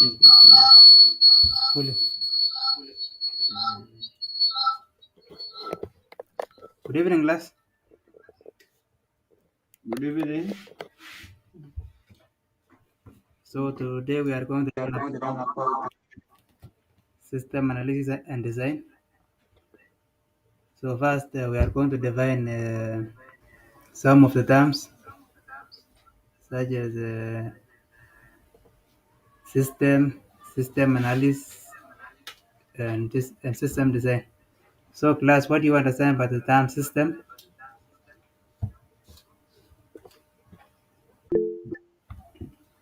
Yes, Fully. Good evening, class. good evening. So today we are going to learn about system analysis and design. So first we are going to define some of the terms such as system, system analysis, and system design. So class, what do you understand by the term system?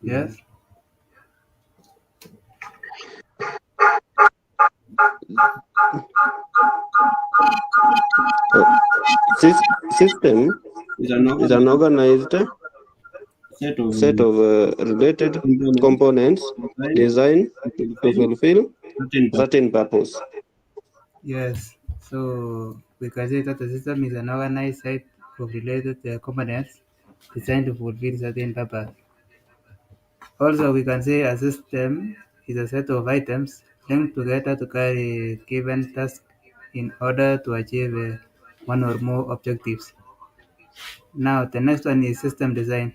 Yes. System Is an is an organized organized set of set of related components components designed designed to to fulfill fulfill certain purposes. certain purpose. Yes. So we can say that the system is an organized set of related components designed to fulfill certain purpose. Also, we can say a system is a set of items linked together to carry a given task in order to achieve one or more objectives. Now, the next one is system design.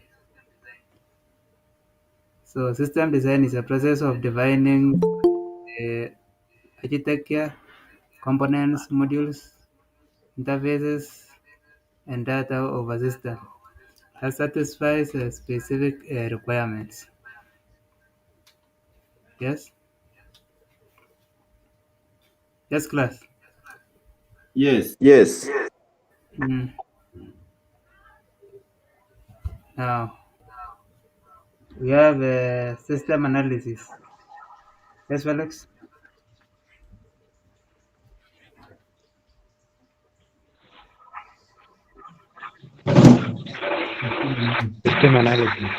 So, system design is a process of defining the architecture, components, modules, interfaces, and data of a system that satisfies specific requirements. Yes? Yes, class. Yes, Yes, Mm. Now, we have system analysis. Yes, Felix? System analysis.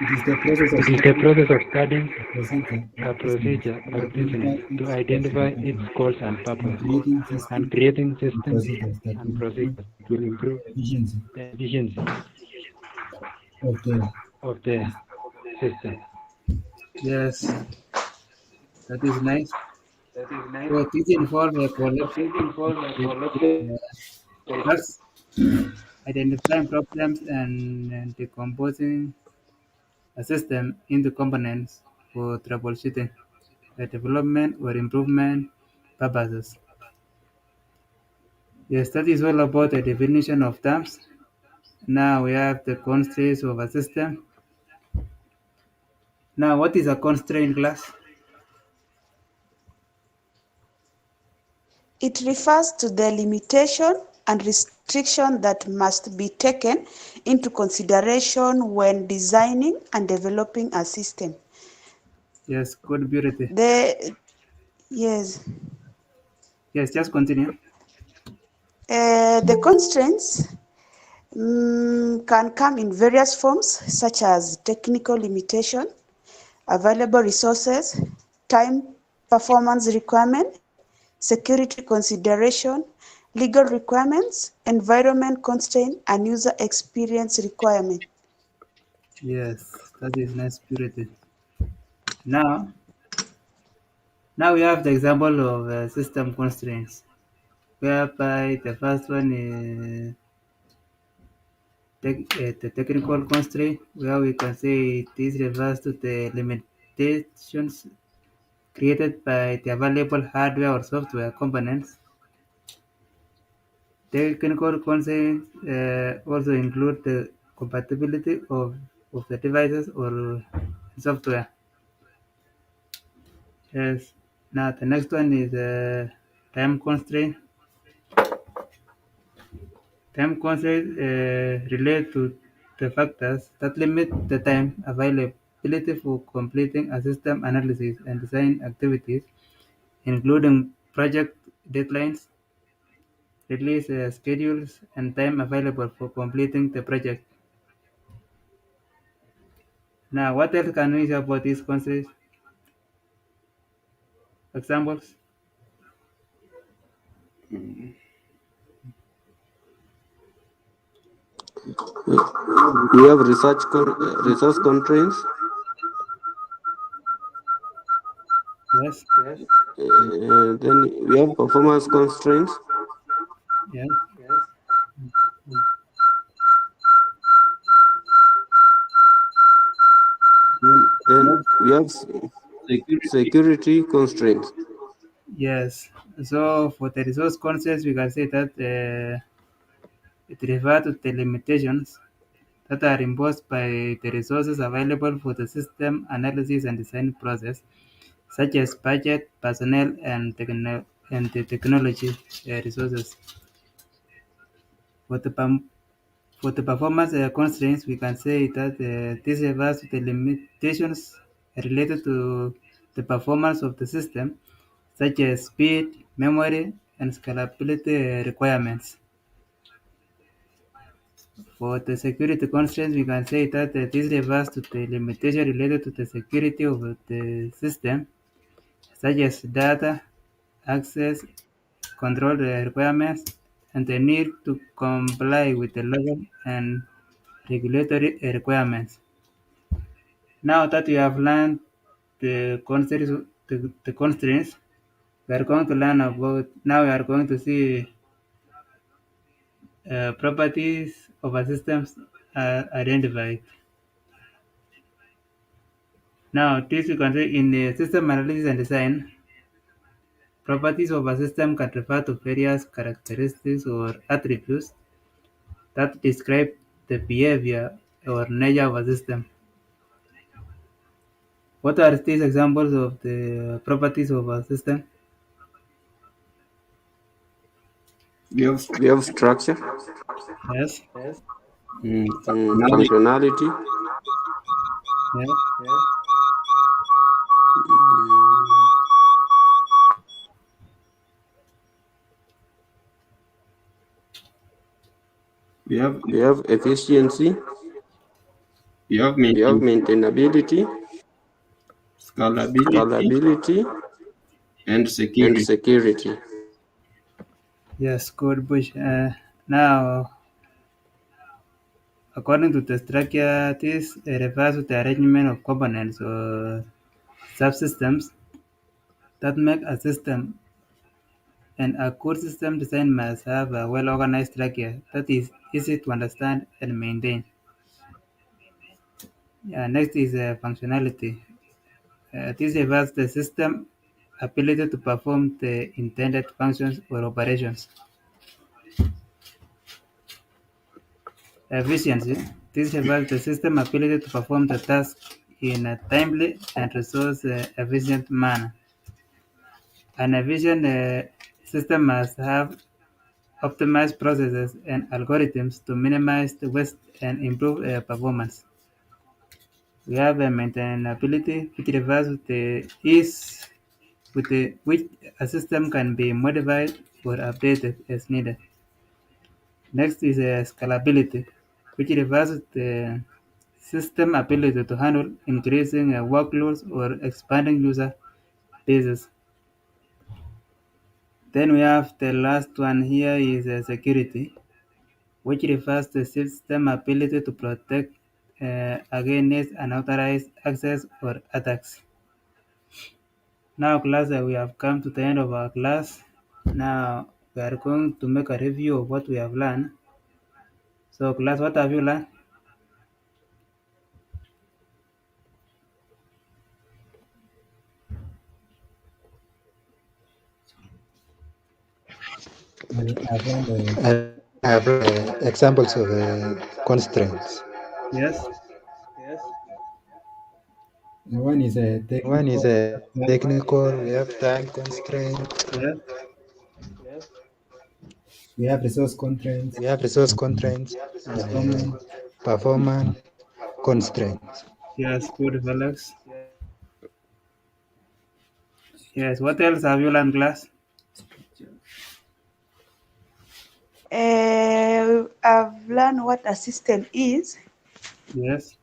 It is the process of It is the studying process of studying a procedure a of business procedure to of identify business to its goals identify and its purpose, goals and and purpose, creating and systems creating and systems procedures that and improve procedures to improve the efficiency the efficiency of the of the system. Yes, that is nice. That is nice. So, these involve a So collective this involves a collective tasks, identifying problems, and decomposing a system into components for troubleshooting, development, or improvement purposes. Yes, that is all about the definition of terms. Now we have the constraints of a system. Now, what is a constraint class? It refers to the limitation and restriction that must be taken into consideration when designing and developing a system. Yes, good beauty. The yes, Yes, just continue. the constraints can come in various forms such as technical limitation, available resources, time performance requirement, security consideration, legal requirements, environment constraint, and user experience requirement. Yes, that is nice purity. Now, now we have the example of system constraints, whereby the first one is the technical constraint, where we can say this refers to the limitations created by the available hardware or software components. Technical constraints also include the compatibility of the devices or software. Yes. Now the next one is time constraint. Time constraints relate to the factors that limit the time availability for completing a system analysis and design activities, including project deadlines, release schedules, and time available for completing the project. Now, what else can we say about these constraints? Examples? we have resource constraints. Yes. Then we have performance constraints. Yes. Then we have security. security constraints. Yes. So for the resource constraints, we can say that it refers to the limitations that are imposed by the resources available for the system analysis and design process, such as budget, personnel, and the technology resources. For the, for the performance constraints, we can say that this refers to the limitations related to the performance of the system, such as speed, memory, and scalability requirements. For the security constraints, we can say that this refers to the limitation related to the security of the system, such as data, access, control requirements, and the need to comply with the legal and regulatory requirements. Now that we have learned the constraints, we are going to learn about, now we are going to see properties of a system identified. Now, this you can say in the system analysis and design, properties of a system can refer to various characteristics or attributes that describe the behavior or nature of a system. What are these examples of the properties of a system? We have We have structure, Yes. functionality, functionality, Yeah. we have we have efficiency, we have we have maintainability, scalability, scalability, and and security. security. Yes, good Bush. Now, according to the structure, this refers to the arrangement of components or subsystems that make a system, and a good system design must have a well-organized structure that is easy to understand and maintain. Next is functionality. This refers to the system ability to perform the intended functions or operations. Efficiency. This refers to the system ability to perform the task in a timely and resource-efficient manner. An efficient system must have optimized processes and algorithms to minimize the waste and improve performance. We have maintainability, which refers to the ease with which a system can be modified or updated as needed. Next is scalability, which refers to the system ability to handle increasing workloads or expanding user bases. Then we have the last one here is security, which refers to the system ability to protect against unauthorized access or attacks. Now, class, we have come to the end of our class. Now, we are going to make a review of what we have learned. So, class, what have you learned? I've learned examples of constraints. Yes, One is a One is a technical, technical, we have time constraint, yes, we have resource constraints, we have resource constraints, performance, performance constraints. yes, good, Alex. Yes, what else have you learned, class? I've learned what a system is, Yes,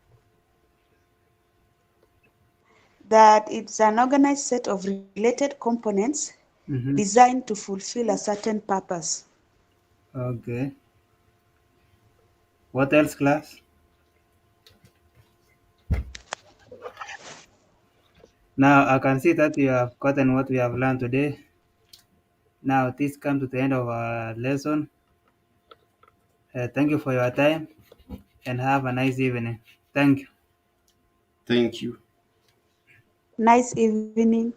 that it's an organized set of related components mm-hmm. designed to fulfill a certain purpose. Okay. What else, class? Now I can see that you have gotten what we have learned today. Now this comes to the end of our lesson. Thank you for your time and have a nice evening. Thank you. Thank you. Nice evening.